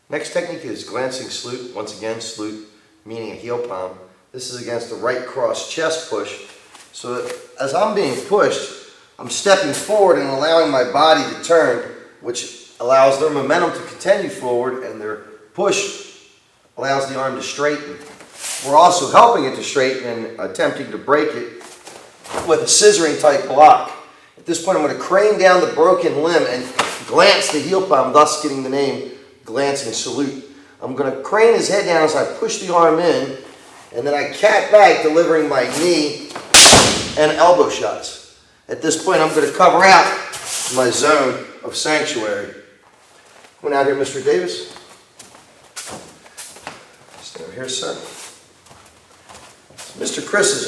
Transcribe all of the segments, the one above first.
Next technique is glancing salute. Once again, salute meaning a heel palm. This is against the right cross chest push. So that as I'm being pushed, I'm stepping forward and allowing my body to turn, which allows their momentum to continue forward, and their push allows the arm to straighten. We're also helping it to straighten and attempting to break it with a scissoring type block. At this point, I'm going to crane down the broken limb and glance the heel palm, thus getting the name glancing salute. I'm going to crane his head down as I push the arm in, and then I cat back, delivering my knee and elbow shots. At this point, I'm going to cover out my zone of sanctuary. Come on out here, Mr. Davis. Stand over here, sir. So Mr. Chris is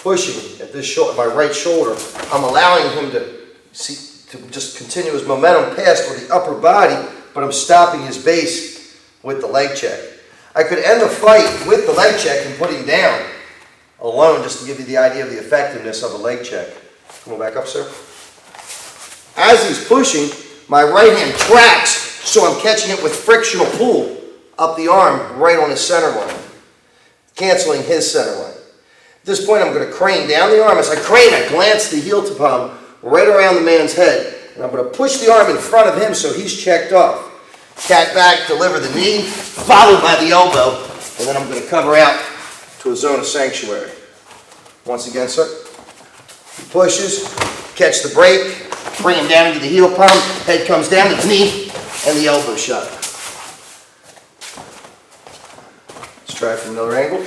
pushing at this my right shoulder. I'm allowing him to just continue his momentum past with the upper body, but I'm stopping his base with the leg check. I could end the fight with the leg check and put him down alone, just to give you the idea of the effectiveness of a leg check. Come on back up, sir. As he's pushing, my right hand tracks, so I'm catching it with frictional pull up the arm right on his center line, canceling his center line. At this point, I'm going to crane down the arm. As I crane, I glance the heel palm right around the man's head, and I'm going to push the arm in front of him so he's checked off. Cat back, deliver the knee, followed by the elbow, and then I'm going to cover out to a zone of sanctuary. Once again, sir. He pushes, catch the break, bring him down into the heel palm, head comes down to the knee, and the elbow shot. Let's try it from another angle.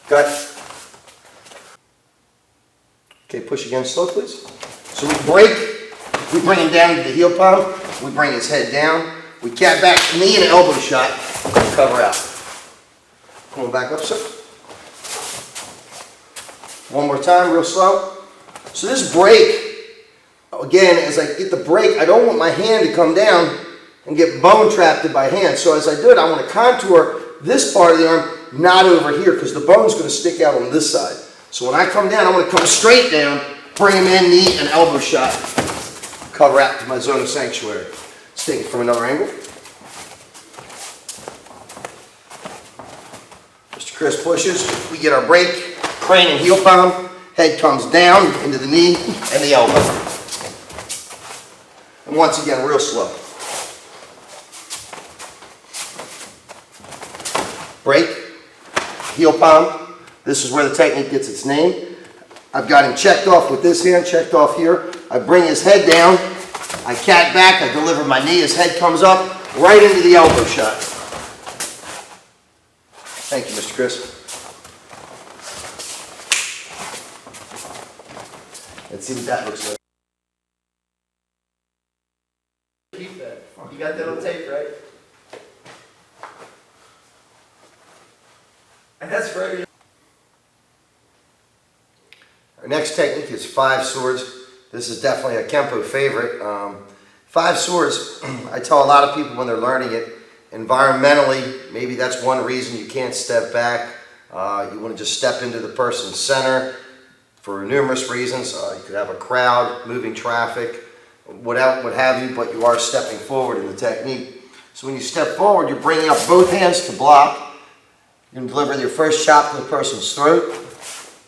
Got it. Okay, push again slow, please. So we break, we bring him down into the heel palm, we bring his head down, we cat back, knee and elbow shot, and cover out. Come on back up, sir. One more time, real slow. So this break, again, as I get the break, I don't want my hand to come down and get bone trapped in my hand. So as I do it, I want to contour this part of the arm, not over here, because the bone's going to stick out on this side. So when I come down, I want to come straight down, bring him in, knee and elbow shot, cover out to my zone of sanctuary. Let's take it from another angle. Mr. Chris pushes, we get our break, crane and heel palm, head comes down into the knee and the elbow. And once again, real slow. Break, heel palm. This is where the technique gets its name. I've got him checked off with this hand, checked off here. I bring his head down. I cat back. I deliver my knee. His head comes up right into the elbow shot. Thank you, Mr. Chris. Let's see what that looks like. Keep that. You got that on tape, right? And that's right. Our next technique is 5 swords. This is definitely a Kenpo favorite. 5 swords, I tell a lot of people when they're learning it, environmentally, maybe that's one reason you can't step back. You want to just step into the person's center for numerous reasons. You could have a crowd, moving traffic, what have you, but you are stepping forward in the technique. So when you step forward, you're bringing up both hands to block. You can deliver your first chop to the person's throat,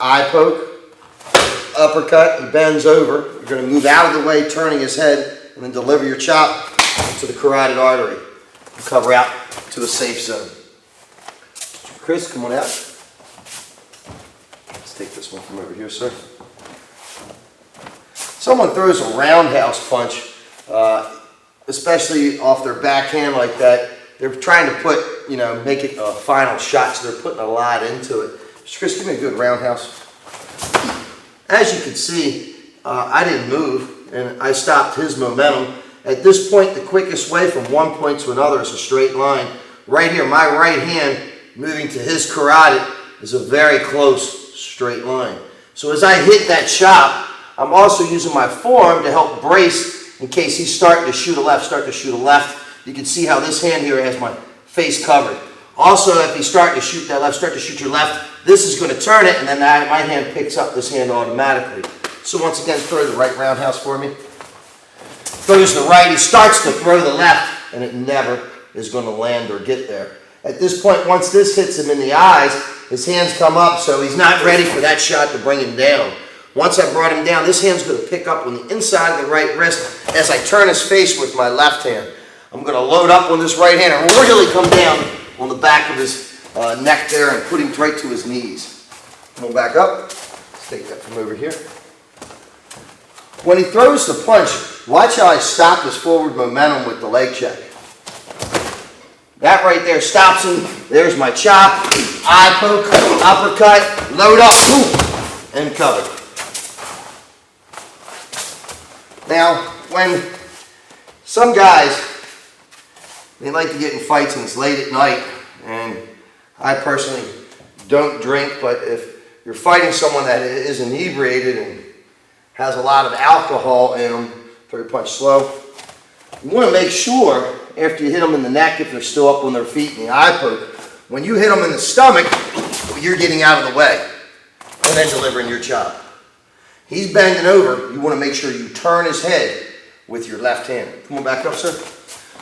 eye poke, uppercut, he bends over. You're going to move out of the way, turning his head, and then deliver your chop to the carotid artery. You cover out to a safe zone. Chris, come on out. Let's take this one from over here, sir. Someone throws a roundhouse punch, especially off their backhand like that. They're trying to put, make it a final shot, so they're putting a lot into it. Mr. Chris, give me a good roundhouse. As you can see, I didn't move, and I stopped his momentum. At this point, the quickest way from one point to another is a straight line. Right here, my right hand moving to his carotid is a very close straight line. So as I hit that chop, I'm also using my forearm to help brace in case he's starting to shoot a left, You can see how this hand here has my face covered. Also, if he's starting to shoot that left, start to shoot your left, this is going to turn it, and then my hand picks up this hand automatically. So once again, throw the right roundhouse for me. Throws the right, he starts to throw the left. and it never is going to land or get there. At this point, once this hits him in the eyes, his hands come up, so he's not ready for that shot to bring him down. Once I brought him down, this hand's going to pick up on the inside of the right wrist as I turn his face with my left hand. I'm going to load up on this right hand and really come down on the back of his neck there and put him right to his knees. Come on back up. Let's take that from over here. When he throws the punch, watch how I stop his forward momentum with the leg check. That right there stops him. There's my chop, eye poke, uppercut, load up, boom, and cover. Now, when some guys, they like to get in fights and it's late at night, and I personally don't drink, but if you're fighting someone that is inebriated and has a lot of alcohol in them, throw your punch slow, you want to make sure after you hit them in the neck, if they're still up on their feet, and the eye poke, when you hit them in the stomach, you're getting out of the way and then delivering your chop. He's bending over, you want to make sure you turn his head with your left hand. Come on back up, sir.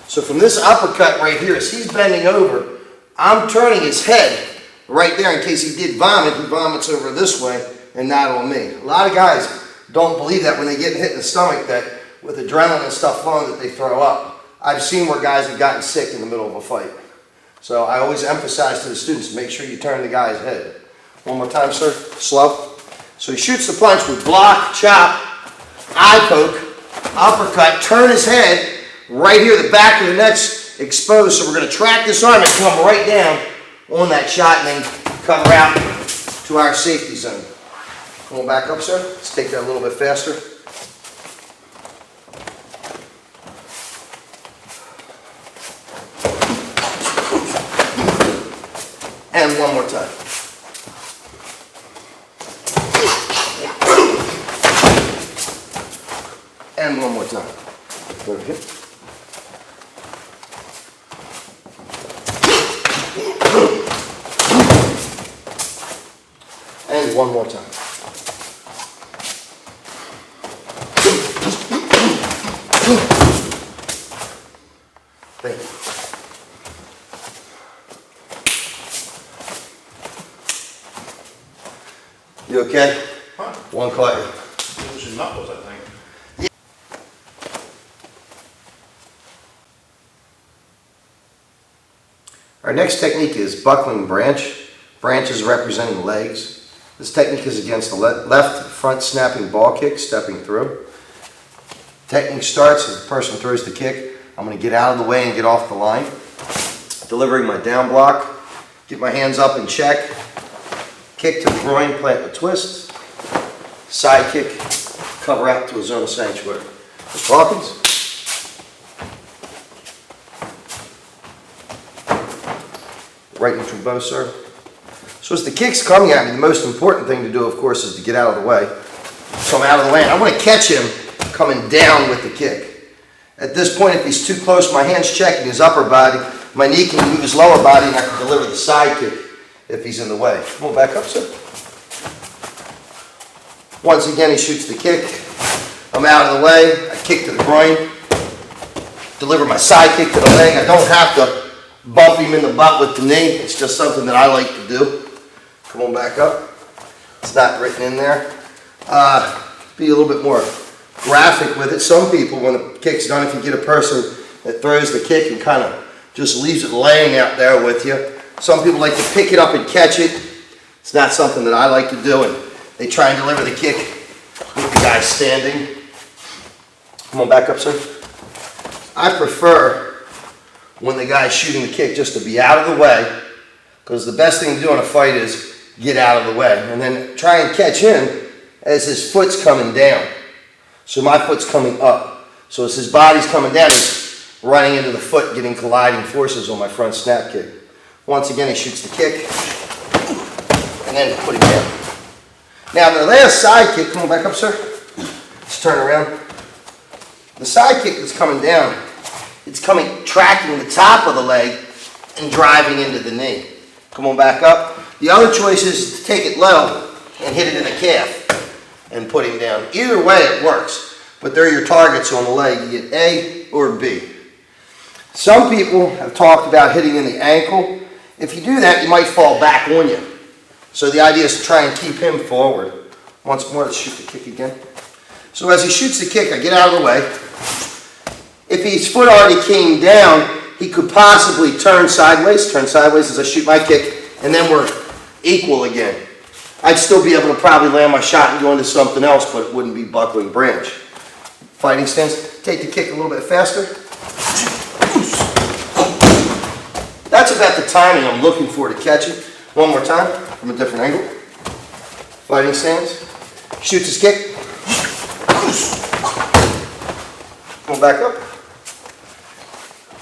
So from this uppercut right here, as he's bending over, I'm turning his head right there in case he did vomit. He vomits over this way and not on me. A lot of guys don't believe that when they get hit in the stomach, that with adrenaline and stuff flowing, that they throw up. I've seen where guys have gotten sick in the middle of a fight. So I always emphasize to the students, make sure you turn the guy's head. One more time, sir. Slow. So he shoots the punch with block, chop, eye poke, uppercut, turn his head, right here, the back of the neck's exposed. So we're going to track this arm and come right down on that shot and then cover out to our safety zone. Come on back up, sir. Let's take that a little bit faster. And one more time. And one more time. Over here. And one more time. Thank you. You okay? Huh? One caught you. It was your knuckles, I think. Our next technique is buckling branch. Branches representing legs. This technique is against the left front snapping ball kick, stepping through. Technique starts as the person throws the kick. I'm going to get out of the way and get off the line. Delivering my down block. Get my hands up and check. Kick to the groin, plant a twist. Side kick, cover out to a zone of sanctuary. Mr. Hawkins. Right neutral bow, sir. So as the kick's coming at me, the most important thing to do, of course, is to get out of the way. So I'm out of the way, and I want to catch him coming down with the kick. At this point, if he's too close, my hand's checking his upper body. My knee can move his lower body, and I can deliver the side kick if he's in the way. Come on, back up, sir. Once again, he shoots the kick. I'm out of the way. I kick to the groin. Deliver my side kick to the leg. I don't have to bump him in the butt with the knee. It's just something that I like to do. Come on, back up. It's not written in there. Be a little bit more graphic with it. Some people, when the kick's done, if you get a person that throws the kick and kind of just leaves it laying out there with you, some people like to pick it up and catch it. It's not something that I like to do, and they try and deliver the kick with the guy standing. Come on, back up, sir. I prefer when the guy's shooting the kick just to be out of the way, because the best thing to do in a fight is get out of the way, and then try and catch him as his foot's coming down. So my foot's coming up. So as his body's coming down, he's running into the foot, getting colliding forces on my front snap kick. Once again, he shoots the kick, and then put him down. Now the last side kick, come on back up, sir. Let's turn around. The side kick that's coming down, it's coming, tracking the top of the leg and driving into the knee. Come on back up. The other choice is to take it low and hit it in the calf and put him down. Either way it works, but they're your targets on the leg. You get A or B. Some people have talked about hitting in the ankle. If you do that, you might fall back on you. So the idea is to try and keep him forward. Once more, let's shoot the kick again. So as he shoots the kick, I get out of the way. If his foot already came down, he could possibly turn sideways as I shoot my kick, and then we're equal again. I'd still be able to probably land my shot and go into something else, but it wouldn't be buckling branch. Fighting stance, take the kick a little bit faster. That's about the timing I'm looking for to catch it. One more time, from a different angle. Fighting stance, shoots his kick. Go back up.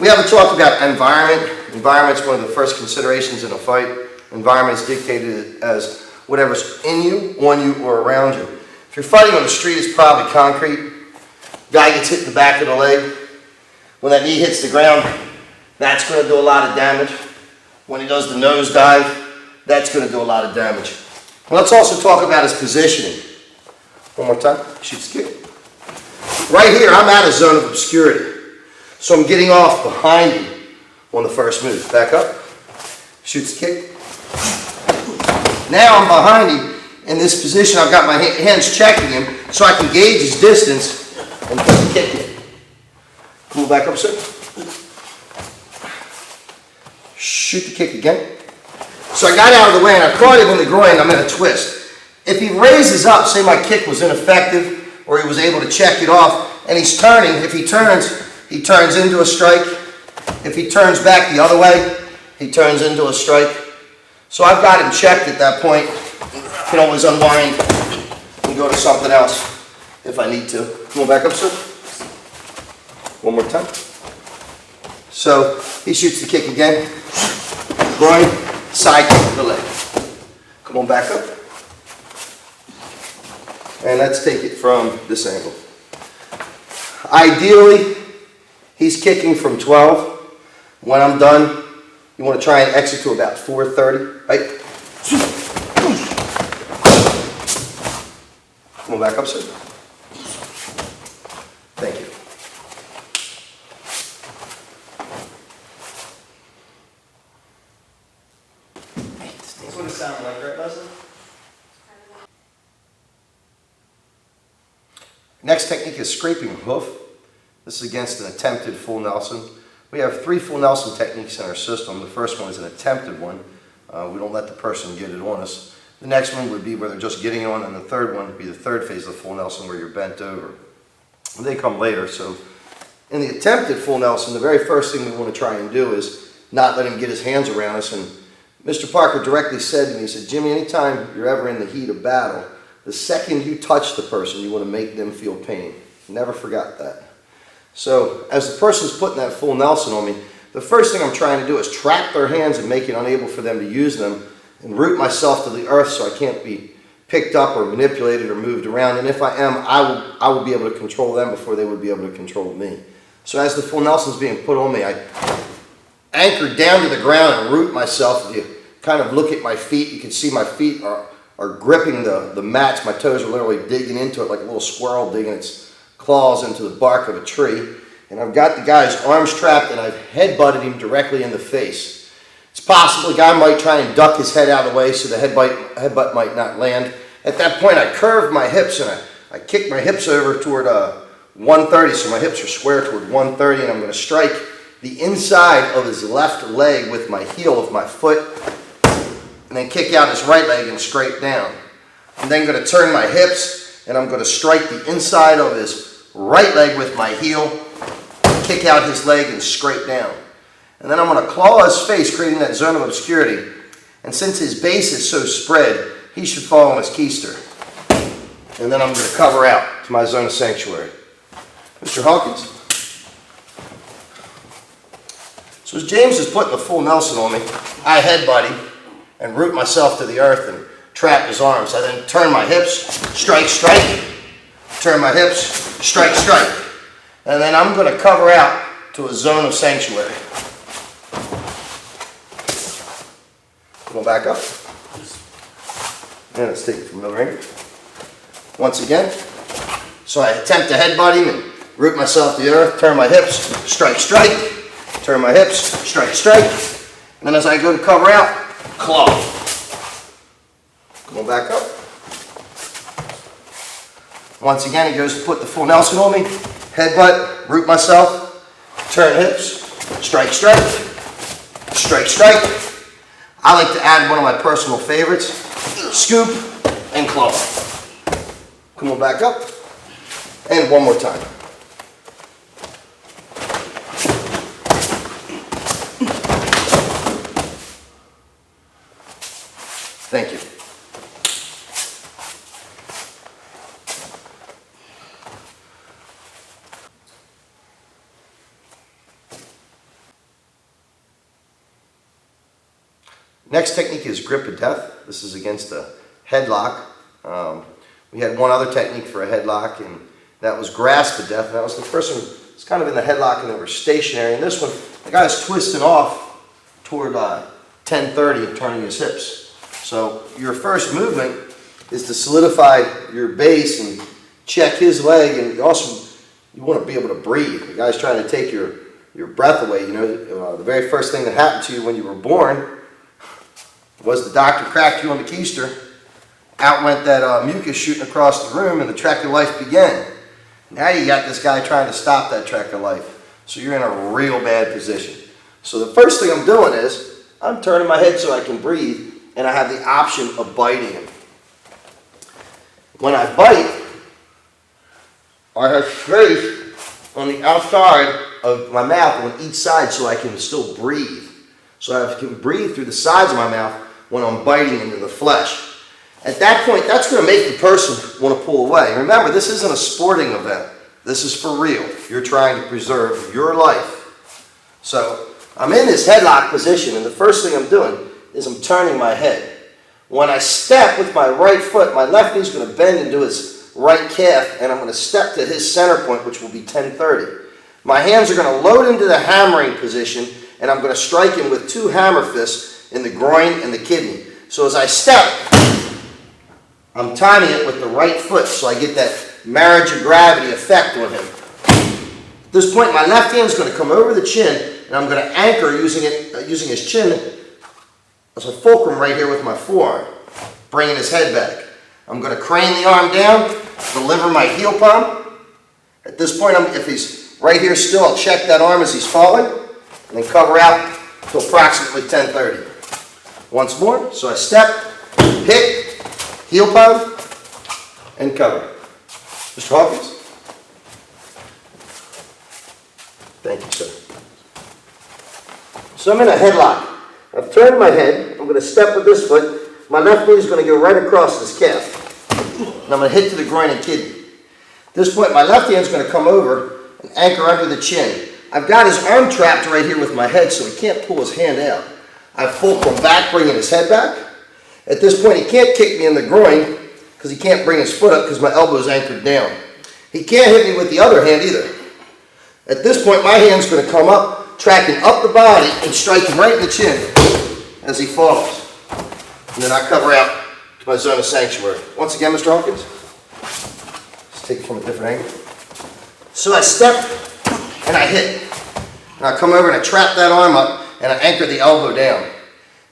We haven't talked about environment. Environment's one of the first considerations in a fight. Environment is dictated as whatever's in you, on you, or around you. If you're fighting on the street, it's probably concrete. Guy gets hit in the back of the leg. When that knee hits the ground, that's going to do a lot of damage. When he does the nose dive, that's going to do a lot of damage. Let's also talk about his positioning. One more time. Shoots kick. Right here, I'm out of zone of obscurity. So I'm getting off behind him on the first move. Back up. Shoots kick. Now I'm behind him in this position. I've got my hands checking him so I can gauge his distance and put the kick in. Move back up, sir. Shoot the kick again. So I got out of the way and I caught him in the groin. I'm in a twist. If he raises up, say my kick was ineffective or he was able to check it off and he's turning, if he turns into a strike. If he turns back the other way, he turns into a strike. So I've got him checked at that point. I can always unwind and go to something else if I need to. Come on back up, sir. One more time. So he shoots the kick again. Groin, side kick to the leg. Come on back up. And let's take it from this angle. Ideally, he's kicking from 12. When I'm done, you want to try and exit to about 4:30, right? Come on back up, sir. Thank you. That's what it sounds like, right, Leslie? Next technique is scraping hoof. This is against an attempted full Nelson. We have 3 full Nelson techniques in our system. The first one is an attempted one. We don't let the person get it on us. The next one would be where they're just getting on, and the third one would be the third phase of the full Nelson where you're bent over. They come later. So in the attempted full Nelson, the very first thing we want to try and do is not let him get his hands around us. And Mr. Parker directly said to me, he said, Jimmy, anytime you're ever in the heat of battle, the second you touch the person, you want to make them feel pain. Never forgot that. So as the person's putting that full Nelson on me, the first thing I'm trying to do is trap their hands and make it unable for them to use them and root myself to the earth so I can't be picked up or manipulated or moved around. And if I am, I will be able to control them before they would be able to control me. So as the full Nelson's being put on me, I anchor down to the ground and root myself. If you kind of look at my feet, you can see my feet are gripping the mats. My toes are literally digging into it like a little squirrel digging its claws into the bark of a tree. And I've got the guy's arms trapped and I've headbutted him directly in the face. It's possible the guy might try and duck his head out of the way so the headbutt might not land. At that point I curve my hips and I kick my hips over toward 130, so my hips are square toward 130, and I'm going to strike the inside of his left leg with my heel of my foot and then kick out his right leg and scrape down. I'm then going to turn my hips and I'm going to strike the inside of his right leg with my heel, kick out his leg and scrape down. And then I'm going to claw his face, creating that zone of obscurity. And since his base is so spread, he should fall on his keister. And then I'm going to cover out to my zone of sanctuary. Mr. Hawkins. So as James is putting the full Nelson on me, I headbutt him and root myself to the earth and trap his arms. I then turn my hips, strike, strike, turn my hips, strike, strike. And then I'm going to cover out to a zone of sanctuary. Go back up. And let's take it from the ringer. Once again. So I attempt to headbutt him and root myself to the earth, turn my hips, strike, strike. turn my hips, strike, strike. And then as I go to cover out, claw. Come on back up. Once again, he goes to put the full Nelson on me. Headbutt, root myself, turn hips, strike, strike, strike, strike. I like to add one of my personal favorites, scoop and claw. Come on back up. And one more time. Thank you. Next technique is grip of death. This is against a headlock. We had one other technique for a headlock, and that was grasp of death. And that was the first one. It's kind of in the headlock, and they were stationary. And this one, the guy's twisting off toward 10:30 and turning his hips. So your first movement is to solidify your base and check his leg, and also you want to be able to breathe. The guy's trying to take your breath away. You know, the very first thing that happened to you when you were born was the doctor cracked you on the keister. Out went that mucus shooting across the room, and the track of life began. Now you got this guy trying to stop that track of life. So you're in a real bad position. So the first thing I'm doing is I'm turning my head so I can breathe, and I have the option of biting him. When I bite, I have space on the outside of my mouth on each side so I can still breathe. So I can breathe through the sides of my mouth when I'm biting into the flesh. At that point, that's going to make the person want to pull away. Remember, this isn't a sporting event. This is for real. You're trying to preserve your life. So I'm in this headlock position, and the first thing I'm doing is I'm turning my head. When I step with my right foot, my left knee is going to bend into his right calf, and I'm going to step to his center point, which will be 10:30. My hands are going to load into the hammering position, and I'm going to strike him with two hammer fists in the groin and the kidney. So as I step, I'm timing it with the right foot so I get that marriage of gravity effect on him. At this point, my left hand is going to come over the chin, and I'm going to anchor using his chin as a fulcrum right here with my forearm, bringing his head back. I'm going to crane the arm down, deliver my heel palm. At this point, if he's right here still, I'll check that arm as he's falling, and then cover out to approximately 10:30. Once more, so I step, hit, heel palm, and cover. Mr. Hawkins? Thank you, sir. So I'm in a headlock. I've turned my head. I'm going to step with this foot. My left knee is going to go right across this calf. And I'm going to hit to the groin and kidney. At this point, my left hand is going to come over and anchor under the chin. I've got his arm trapped right here with my head, so he can't pull his hand out. I fulcrum back, bringing his head back. At this point, he can't kick me in the groin because he can't bring his foot up because my elbow is anchored down. He can't hit me with the other hand either. At this point, my hand's going to come up, tracking up the body and strike him right in the chin as he falls. And then I cover out to my zone of sanctuary. Once again, Mr. Hawkins, let's take it from a different angle. So I step and I hit. And I come over and I trap that arm up and I anchor the elbow down.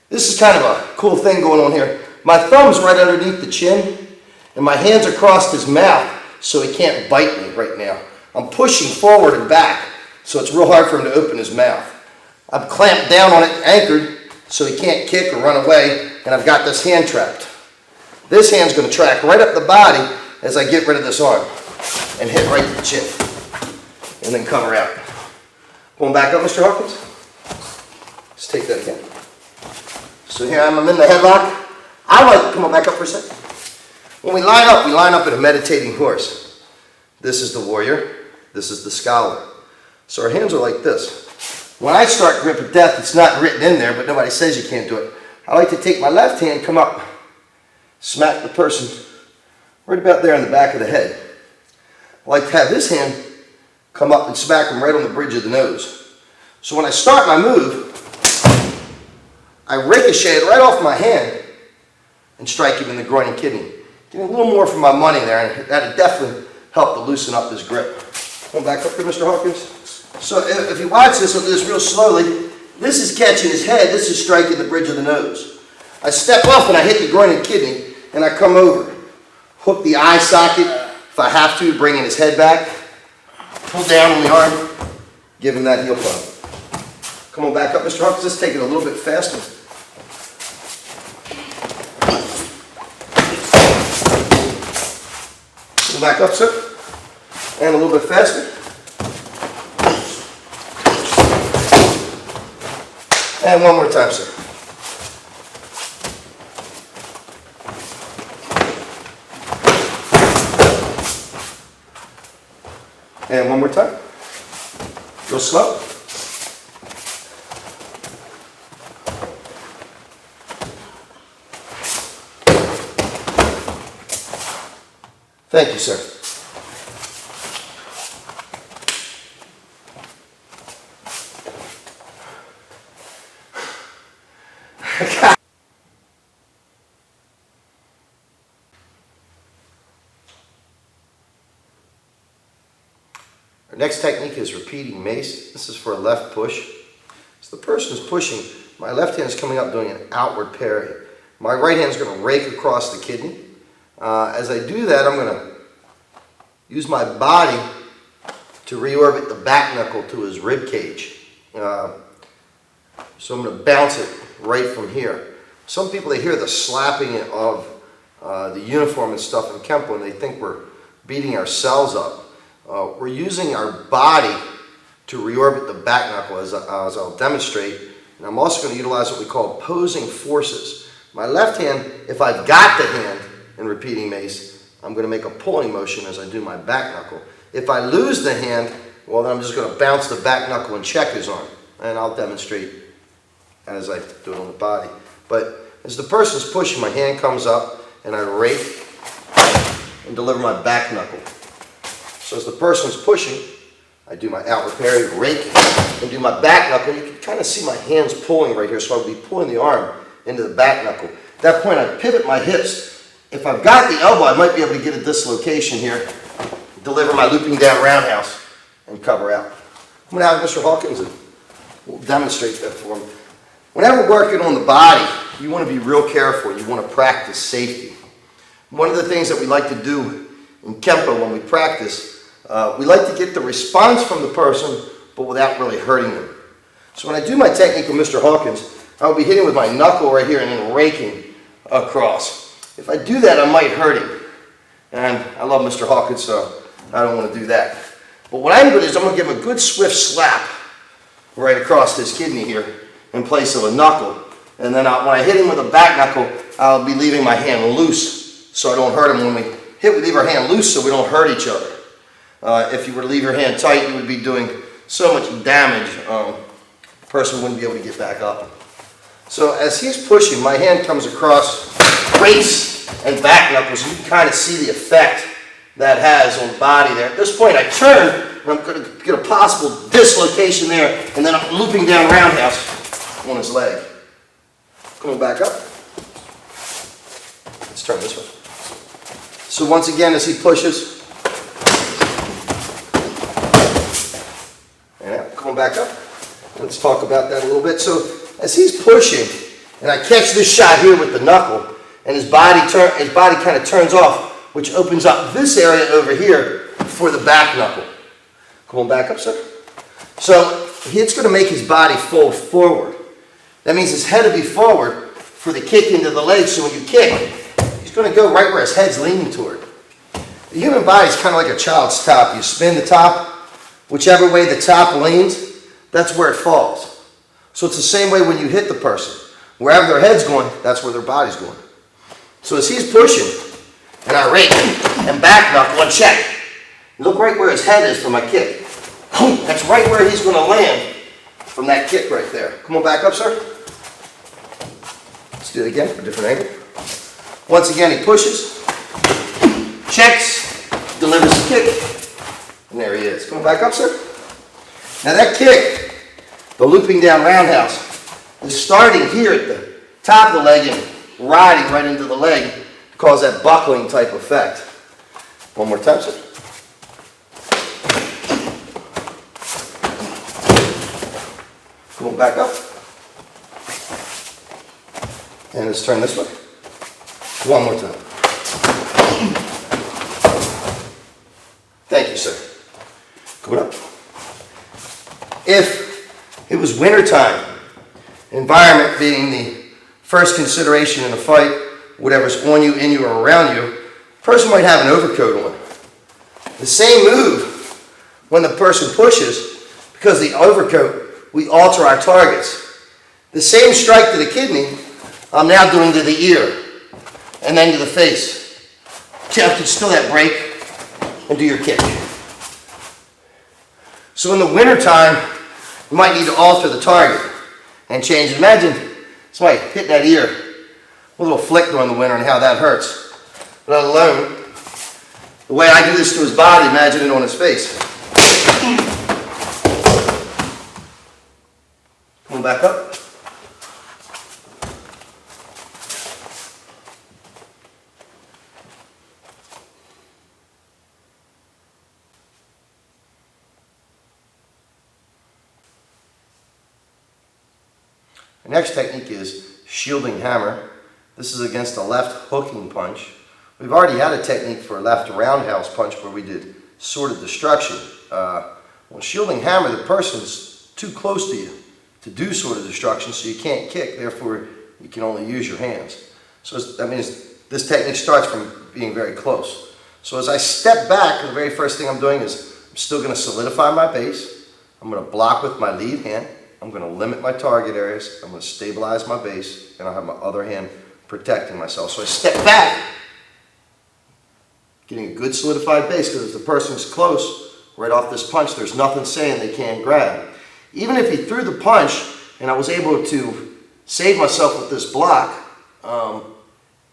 This is kind of a cool thing going on here. My thumb's right underneath the chin, and my hands are across his mouth, so he can't bite me right now. I'm pushing forward and back, so it's real hard for him to open his mouth. I'm clamped down on it, anchored, so he can't kick or run away, and I've got this hand trapped. This hand's going to track right up the body as I get rid of this arm, and hit right to the chin, and then cover out. Going back up, Mr. Hawkins. Let's take that again. So here I'm in the headlock. Come on back up for a second. When we line up in a meditating horse. This is the warrior. This is the scholar. So our hands are like this. When I start grip of death, it's not written in there, but nobody says you can't do it. I like to take my left hand, come up, smack the person right about there in the back of the head. I like to have this hand come up and smack him right on the bridge of the nose. So when I start my move, I ricochet it right off my hand and strike him in the groin and kidney. Getting a little more for my money there, and that'd definitely help to loosen up his grip. Come back up here, Mr. Hawkins. So if you watch this, I'll do this real slowly. This is catching his head, this is striking the bridge of the nose. I step off and I hit the groin and kidney, and I come over. Hook the eye socket, if I have to, bringing his head back. Pull down on the arm, give him that heel pump. Come on back up, Mr. Hawkins, let's take it a little bit faster. Come back up, sir. And a little bit faster. And one more time, sir. And one more time. Real slow. Thank you, sir. Our next technique is repeating mace. This is for a left push. So the person is pushing, my left hand is coming up doing an outward parry. My right hand is going to rake across the kidney. As I do that, I'm going to use my body to reorbit the back knuckle to his rib cage. So I'm going to bounce it right from here. Some people, they hear the slapping of the uniform and stuff in Kenpo and they think we're beating ourselves up. We're using our body to reorbit the back knuckle as I'll demonstrate. And I'm also going to utilize what we call opposing forces. My left hand, if I've got the hand in repeating mace, I'm going to make a pulling motion as I do my back knuckle. If I lose the hand, well then I'm just going to bounce the back knuckle and check his arm. And I'll demonstrate as I do it on the body. But as the person's pushing, my hand comes up and I rake and deliver my back knuckle. So as the person's pushing, I do my outward parry, rake, and do my back knuckle. You can kind of see my hands pulling right here, so I'll be pulling the arm into the back knuckle. At that point, I pivot my hips. If I've got the elbow, I might be able to get a dislocation here, deliver my looping down roundhouse, and cover out. I'm going to have Mr. Hawkins and we'll demonstrate that for him. Whenever working on the body, you want to be real careful. You want to practice safety. One of the things that we like to do in Kenpo when we practice, we like to get the response from the person, but without really hurting them. So when I do my technique with Mr. Hawkins, I'll be hitting with my knuckle right here and then raking across. If I do that, I might hurt him. And I love Mr. Hawkins, so I don't want to do that. But what I'm going to do is I'm going to give him a good swift slap right across his kidney here in place of a knuckle. And then when I hit him with a back knuckle, I'll be leaving my hand loose so I don't hurt him. When we hit, we leave our hand loose so we don't hurt each other. If you were to leave your hand tight, you would be doing so much damage, the person wouldn't be able to get back up. So as he's pushing, my hand comes across race and back knuckles. You can kind of see the effect that has on the body there. At this point, I turn, and I'm going to get a possible dislocation there, and then I'm looping down roundhouse on his leg. Coming back up. Let's turn this way. So once again, as he pushes, and coming back up. Let's talk about that a little bit. So as he's pushing, and I catch this shot here with the knuckle, and his body kind of turns off, which opens up this area over here for the back knuckle. Come on back up, sir. So it's going to make his body fold forward. That means his head will be forward for the kick into the leg, so when you kick, he's going to go right where his head's leaning toward. The human body is kind of like a child's top. You spin the top, whichever way the top leans, that's where it falls. So it's the same way when you hit the person. Wherever their head's going, that's where their body's going. So as he's pushing, and I rake and back knuckle and check, look right where his head is for my kick. That's right where he's going to land from that kick right there. Come on back up, sir. Let's do it again for a different angle. Once again, he pushes, checks, delivers the kick, and there he is. Come on back up, sir. Now that kick, the looping down roundhouse, is starting here at the top of the leg and riding right into the leg to cause that buckling type effect. One more time, sir. Come on, back up. And let's turn this way. One more time. Thank you, sir. Come on up. If it was wintertime, environment being the first consideration in a fight, whatever's on you, in you, or around you, the person might have an overcoat on. The same move when the person pushes, because the overcoat, we alter our targets. The same strike to the kidney, I'm now doing to the ear, and then to the face. See, I can still that break and do your kick. So in the wintertime, you might need to alter the target and change it. Imagine somebody hit that ear, a little flick during the winter and how that hurts. Let alone the way I do this to his body, imagine it on his face. Come on, back up. The next technique is shielding hammer. This is against a left hooking punch. We've already had a technique for a left roundhouse punch where we did sword of destruction. Well, shielding hammer, the person's too close to you to do sword of destruction, so you can't kick, therefore you can only use your hands. So that means this technique starts from being very close. So as I step back, the very first thing I'm doing is I'm still going to solidify my base. I'm going to block with my lead hand. I'm going to limit my target areas. I'm going to stabilize my base, and I'll have my other hand protecting myself. So I step back, getting a good solidified base, because if the person's close, right off this punch, there's nothing saying they can't grab. Even if he threw the punch, and I was able to save myself with this block,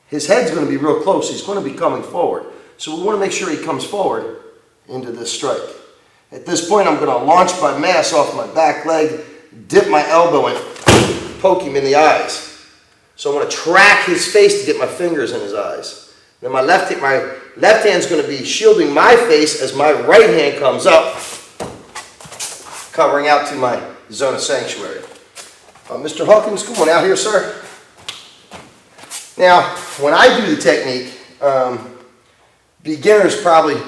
his head's going to be real close. He's going to be coming forward. So we want to make sure he comes forward into this strike. At this point, I'm going to launch my mass off my back leg, dip my elbow and poke him in the eyes. So I'm going to track his face to get my fingers in his eyes. Then my left hand's going to be shielding my face as my right hand comes up, covering out to my zone of sanctuary. Mr. Hawkins, come on out here, sir. Now, when I do the technique, beginners probably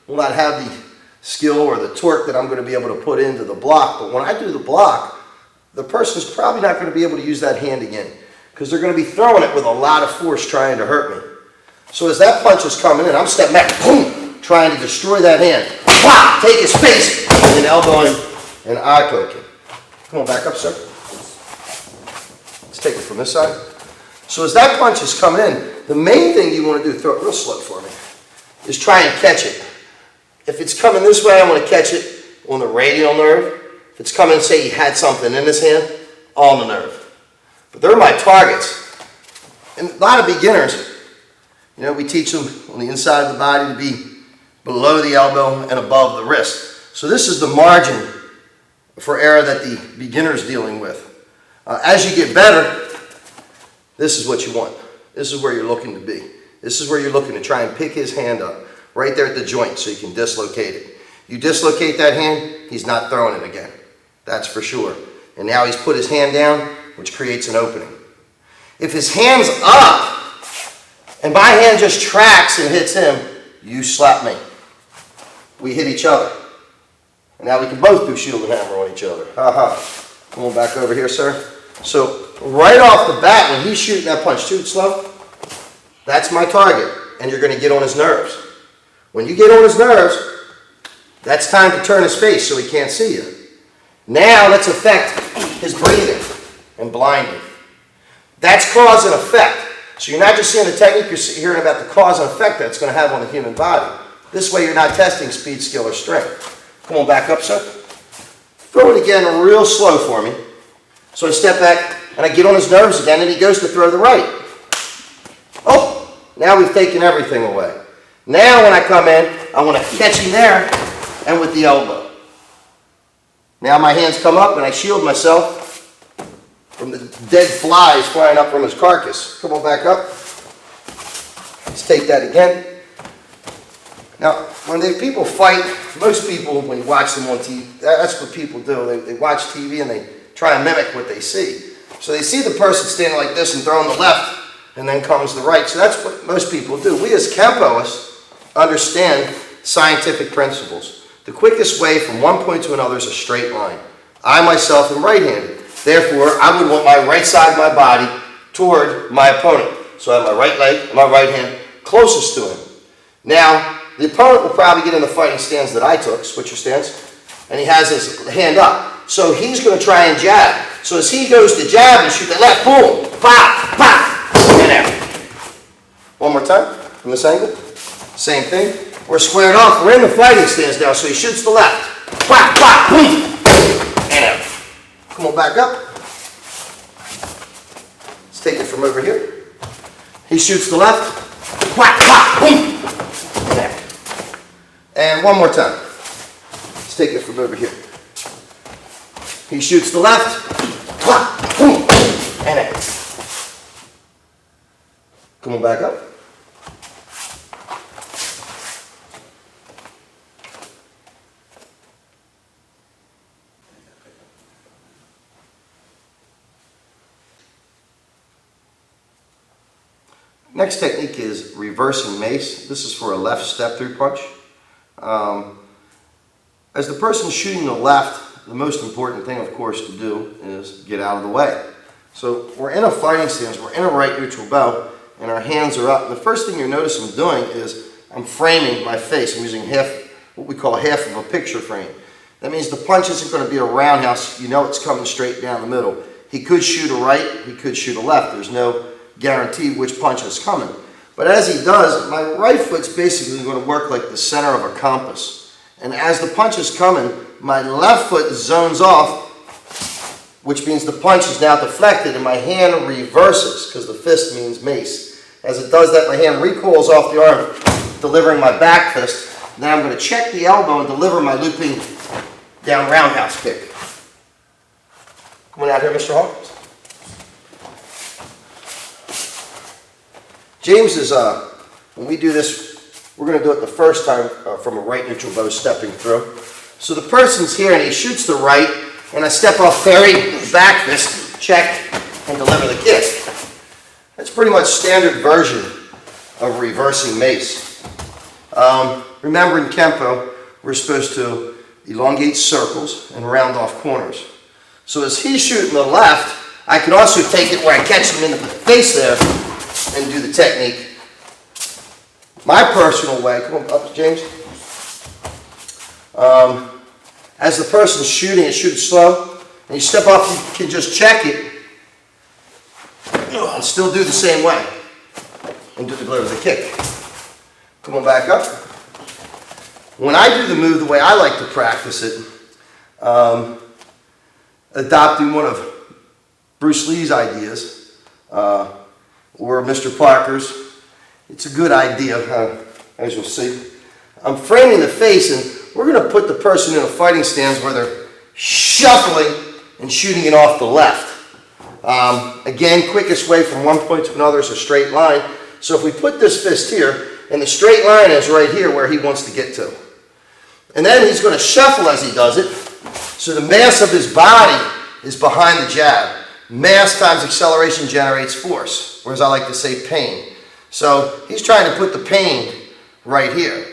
will not have the skill or the torque that I'm going to be able to put into the block, but when I do the block, the person's probably not going to be able to use that hand again, because they're going to be throwing it with a lot of force trying to hurt me. So as that punch is coming in, I'm stepping back, boom, trying to destroy that hand. Wow, take his face, and then elbow him and eye poke him. Come on, back up, sir. Let's take it from this side. So as that punch is coming in, the main thing you want to do, throw it real slow for me, is try and catch it. If it's coming this way, I want to catch it on the radial nerve. If it's coming, say he had something in his hand, on the nerve. But they're my targets. And a lot of beginners, you know, we teach them on the inside of the body to be below the elbow and above the wrist. So this is the margin for error that the beginner is dealing with. As you get better, this is what you want. This is where you're looking to be. This is where you're looking to try and pick his hand up, right there at the joint, so you can dislocate it. You dislocate that hand, he's not throwing it again. That's for sure. And now he's put his hand down, which creates an opening. If his hand's up, and my hand just tracks and hits him, you slap me. We hit each other. And now we can both do shield and hammer on each other. Come on back over here, sir. So right off the bat, when he's shooting that punch, shoot slow, that's my target. And you're going to get on his nerves. When you get on his nerves, that's time to turn his face so he can't see you. Now let's affect his breathing and blind him. That's cause and effect. So you're not just seeing the technique, you're hearing about the cause and effect that it's going to have on the human body. This way you're not testing speed, skill, or strength. Come on, back up, sir. Throw it again real slow for me. So I step back and I get on his nerves again and he goes to throw the right. Oh, now we've taken everything away. Now when I come in, I want to catch him there and with the elbow. Now my hands come up and I shield myself from the dead flies flying up from his carcass. Come on, back up. Let's take that again. Now, when people fight, most people, when you watch them on TV, that's what people do. They watch TV and they try and mimic what they see. So they see the person standing like this and throwing the left, and then comes the right. So that's what most people do. We as Kenpoists understand scientific principles. The quickest way from one point to another is a straight line. I myself am right-handed. Therefore, I would want my right side of my body toward my opponent. So I have my right leg and my right hand closest to him. Now, the opponent will probably get in the fighting stance that I took, switcher stance, and he has his hand up. So he's going to try and jab. So as he goes to jab and shoot the left, boom, pop, pop, and out. One more time from this angle. Same thing. We're squared off. We're in the fighting stance now. So he shoots the left, pop, pop, boom, and out. Come on, back up. Let's take it from over here. He shoots the left, whack, pop, boom, and out. And one more time. Let's take it from over here. He shoots the left, whack, boom, and out. Come on, back up. Next technique is reversing mace. This is for a left step-through punch. As the person shooting the left, the most important thing, of course, to do is get out of the way. So we're in a fighting stance, we're in a right neutral bow, and our hands are up. And the first thing you notice I'm doing is I'm framing my face. I'm using what we call half of a picture frame. That means the punch isn't going to be a roundhouse. You know it's coming straight down the middle. He could shoot a right, he could shoot a left. There's no guarantee which punch is coming. But as he does, my right foot's basically going to work like the center of a compass. And as the punch is coming, my left foot zones off, which means the punch is now deflected and my hand reverses, because the fist means mace. As it does that, my hand recoils off the arm, delivering my back fist. Then I'm going to check the elbow and deliver my looping down roundhouse kick. Come on out here, Mr. Hawkins. James is, when we do this, we're going to do it the first time from a right neutral bow stepping through. So the person's here and he shoots the right, and I step off parry, back fist, check, and deliver the kick. That's pretty much standard version of reversing mace. Remember in Kenpo, we're supposed to elongate circles and round off corners. So as he's shooting the left, I can also take it where I catch him in the face there and do the technique. My personal way, come on up, James. As the person's shooting, it shoots slow, and you step off, you can just check it and still do the same way and deliver the kick. Come on back up. When I do the move the way I like to practice it, adopting one of Bruce Lee's ideas, or Mr. Parker's, it's a good idea, as you'll see. I'm framing the face, and we're going to put the person in a fighting stance where they're shuffling and shooting it off the left. Again, quickest way from one point to another is a straight line. So if we put this fist here, and the straight line is right here where he wants to get to. And then he's going to shuffle as he does it, so the mass of his body is behind the jab. Mass times acceleration generates force, or as I like to say, pain. So he's trying to put the pain right here.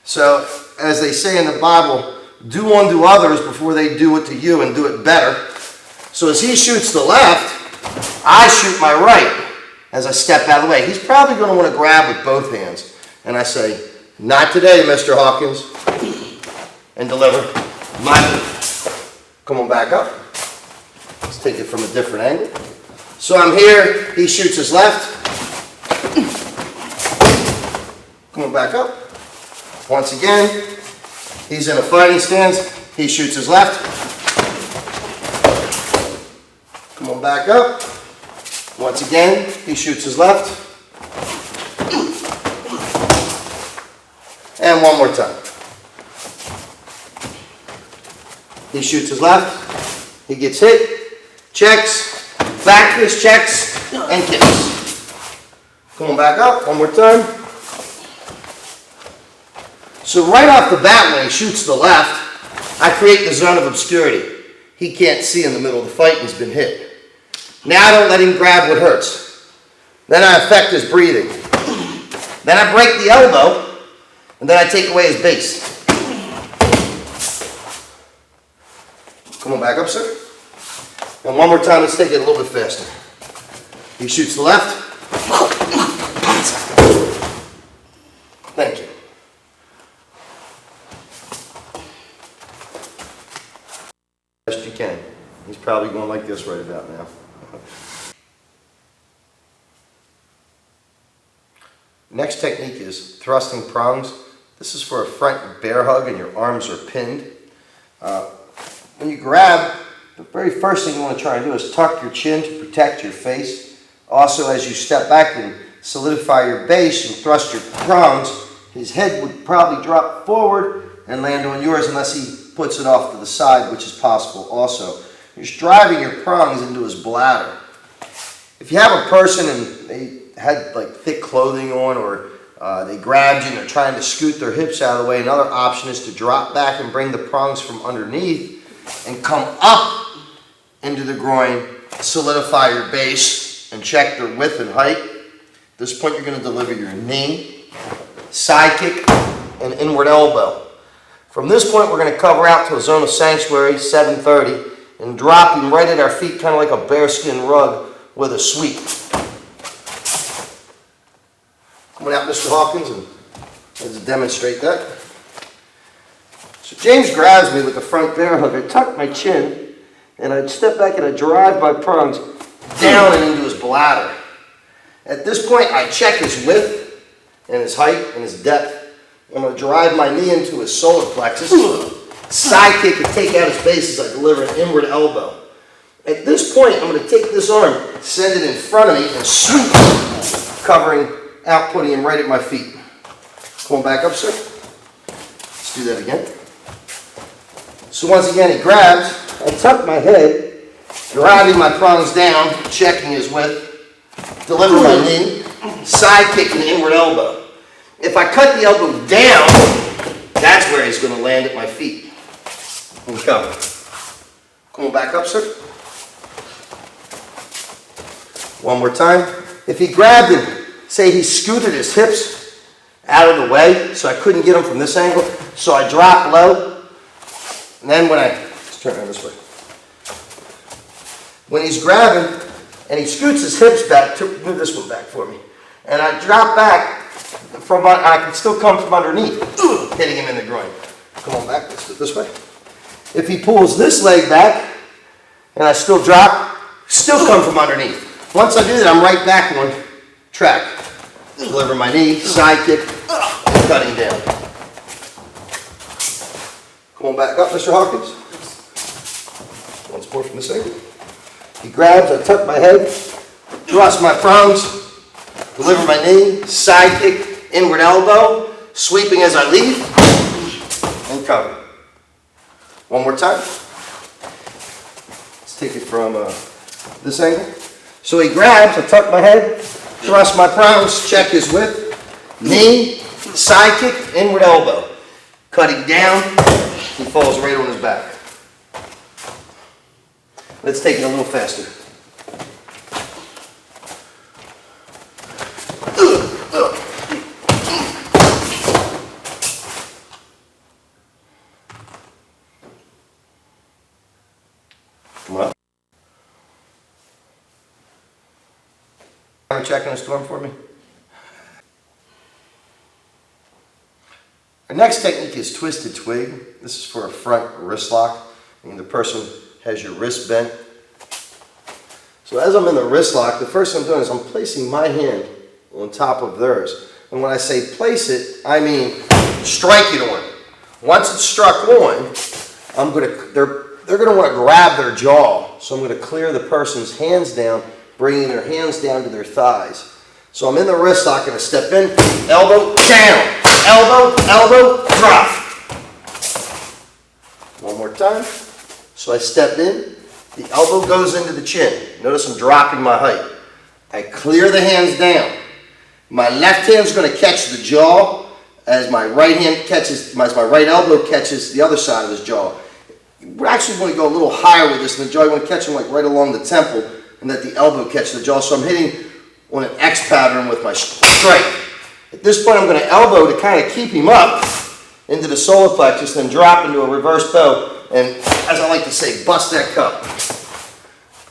So as they say in the Bible, do unto others before they do it to you, and do it better. So as he shoots the left, I shoot my right as I step out of the way. He's probably going to want to grab with both hands. And I say, not today, Mr. Hawkins, and deliver my move. Come on back up. Let's take it from a different angle. So I'm here, he shoots his left. Come on back up. Once again, he's in a fighting stance, he shoots his left. Come on back up. Once again, he shoots his left. And one more time. He shoots his left, he gets hit, checks, back fist checks, and kicks. Come on back up, one more time. So right off the bat when he shoots the left, I create the zone of obscurity. he can't see in the middle of the fight and he's been hit. Now I don't let him grab what hurts. Then I affect his breathing. Then I break the elbow, and then I take away his base. Come on back up, sir. And one more time, let's take it a little bit faster. He shoots the left. Thank you. Best you can. He's probably going like this right about now. Next technique is thrusting prongs. This is for a front bear hug and your arms are pinned. When you grab, the very first thing you want to try and do is tuck your chin to protect your face. Also, as you step back and solidify your base and thrust your prongs, his head would probably drop forward and land on yours unless he puts it off to the side, which is possible also. You're just driving your prongs into his bladder. If you have a person and they had like thick clothing on, or they grabbed you and they're trying to scoot their hips out of the way, another option is to drop back and bring the prongs from underneath and come up into the groin, solidify your base, and check their width and height. At this point, you're going to deliver your knee, side kick, and inward elbow. From this point, we're going to cover out to a zone of sanctuary, 730, and drop him right at our feet, kind of like a bearskin rug with a sweep. Coming out, Mr. Hawkins, and let's demonstrate that. So James grabs me with the front bear hug. I tuck my chin, and I'd step back and I drive my prongs down and into his bladder. At this point, I check his width and his height and his depth. I'm going to drive my knee into his solar plexus, side kick and take out his base as I deliver an inward elbow. At this point, I'm going to take this arm, send it in front of me, and sweep, covering out, putting him right at my feet. Come on back up, sir. Let's do that again. So once again, he grabs, I tuck my head, driving my prongs down, checking his width, deliver my knee, side kick and inward elbow. If I cut the elbow down, that's where he's going to land at my feet and cover. Come on back up, sir. One more time. If he grabbed him, say he scooted his hips out of the way so I couldn't get him from this angle, so I drop low, and then let's turn around this way. When he's grabbing and he scoots his hips back, move this one back for me, and I drop back, I can still come from underneath, hitting him in the groin. Come on back, let's do it this way. If he pulls this leg back, and I still drop, still come from underneath. Once I do that, I'm right back on track. Deliver my knee, side kick, and cutting down. Come on back up, Mr. Hawkins. Once more from this angle. He grabs, I tuck my head, thrust my prongs, deliver my knee, side kick, inward elbow, sweeping as I leave, and cover. One more time. Let's take it from this angle. So he grabs, I tuck my head, thrust my prongs, check his width, knee, side kick, inward elbow. Cutting down, he falls right on his back. Let's take it a little faster. Come on. Checking the storm for me. Our next technique is twisted twig. This is for a front wrist lock, and the person has your wrist bent. So as I'm in the wrist lock, the first thing I'm doing is I'm placing my hand on top of theirs. And when I say place it, I mean strike it on. Once it's struck on, they're going to want to grab their jaw. So I'm going to clear the person's hands down, bringing their hands down to their thighs. So I'm in the wrist lock and I step in, elbow, down, elbow, elbow, drop. One more time. So I step in, the elbow goes into the chin. Notice I'm dropping my height. I clear the hands down. My left hand's going to catch the jaw as my right hand catches, as my right elbow catches the other side of his jaw. You actually want to go a little higher with this in the jaw. You want to catch them like right along the temple and let the elbow catch the jaw. So I'm hitting on an X pattern with my strike. At this point, I'm going to elbow to kind of keep him up into the solar plexus, then drop into a reverse bow, and as I like to say, bust that cup.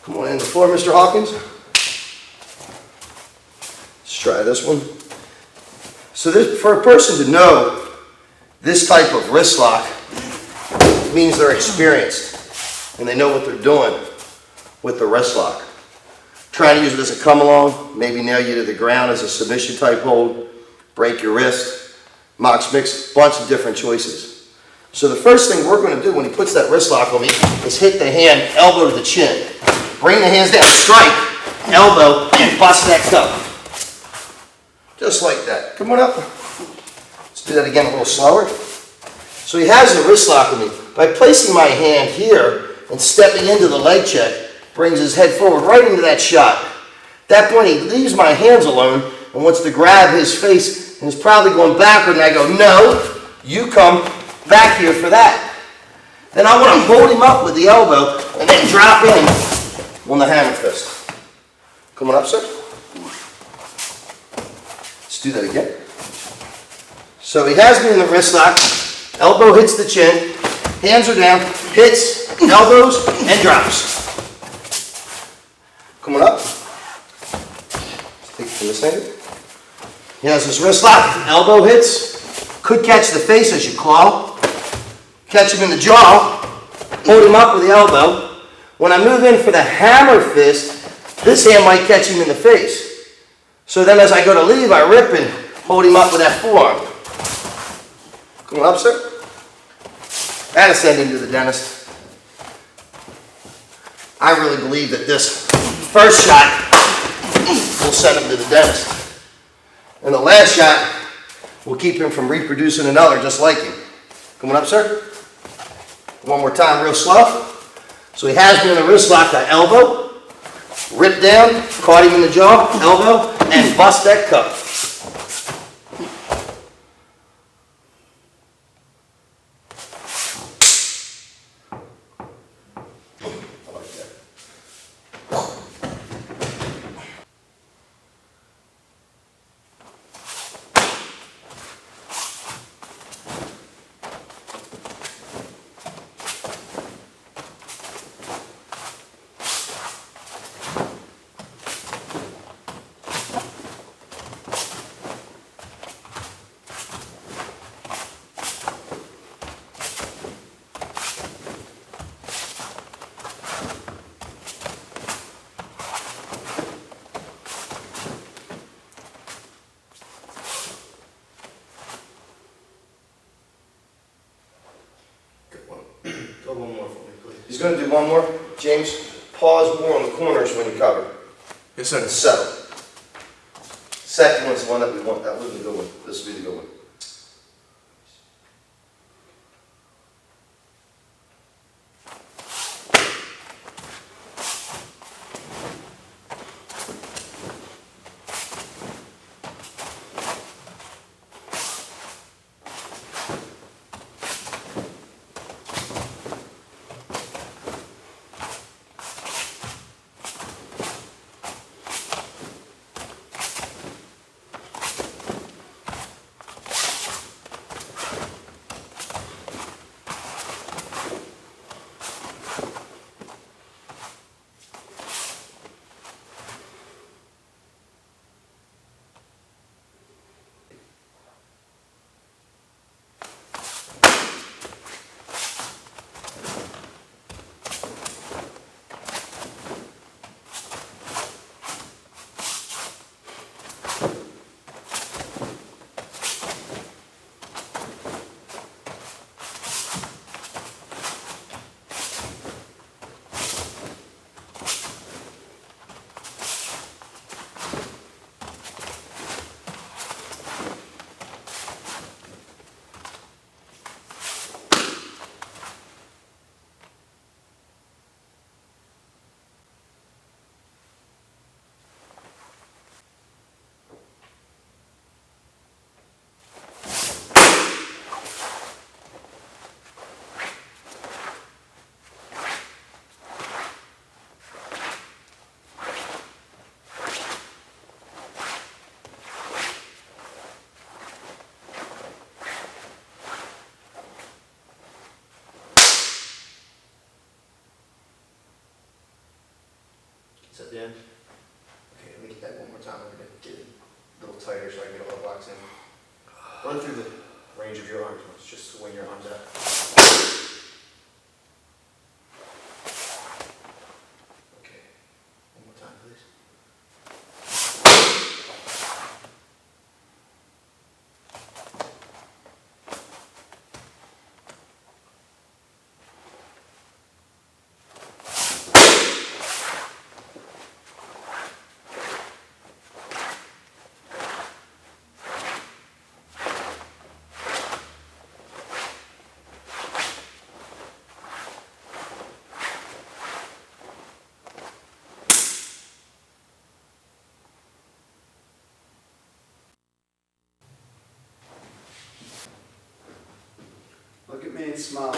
Come on in the floor, Mr. Hawkins. Let's try this one. So this, for a person to know this type of wrist lock means they're experienced and they know what they're doing with the wrist lock. Trying to use it as a come along, maybe nail you to the ground as a submission type hold, break your wrist, mox mix, bunch of different choices. So the first thing we're going to do when he puts that wrist lock on me is hit the hand, elbow to the chin. Bring the hands down, strike, elbow, and bust that cup. Just like that. Come on up. Let's do that again a little slower. So he has the wrist lock on me. By placing my hand here and stepping into the leg check, brings his head forward right into that shot. At that point, he leaves my hands alone and wants to grab his face and is probably going backward, and I go, no, you come back here for that. Then I want to hold him up with the elbow and then drop in on the hammer fist. Come on up, sir. Let's do that again. So he has me in the wrist lock, elbow hits the chin, hands are down, hits, elbows, and drops. Come on up. Let's take it from this angle. He has his wrist lock, elbow hits, could catch the face as you claw, catch him in the jaw, hold him up with the elbow. When I move in for the hammer fist, this hand might catch him in the face. So then as I go to leave, I rip and hold him up with that forearm. Come on up, sir. And send him to the dentist. I really believe that this first shot will send him to the dentist. And the last shot will keep him from reproducing another just like him. Come on up, sir. One more time, real slow. So he has me in the wrist lock, I elbow, rip down, caught him in the jaw, elbow, and bust that cup. One more for me, please. He's going to do one more. James, pause more on the corners when you cover. Yes, sir. And settle. Second one's the one that we want. That was the good one. This will be the good one. the end. Okay, let me get that one more time. I'm gonna get it a little tighter so I can get all the blocks in. Run through the range of your arms. It's just swing your arms out. Okay, one more time, please. Look at me and smile.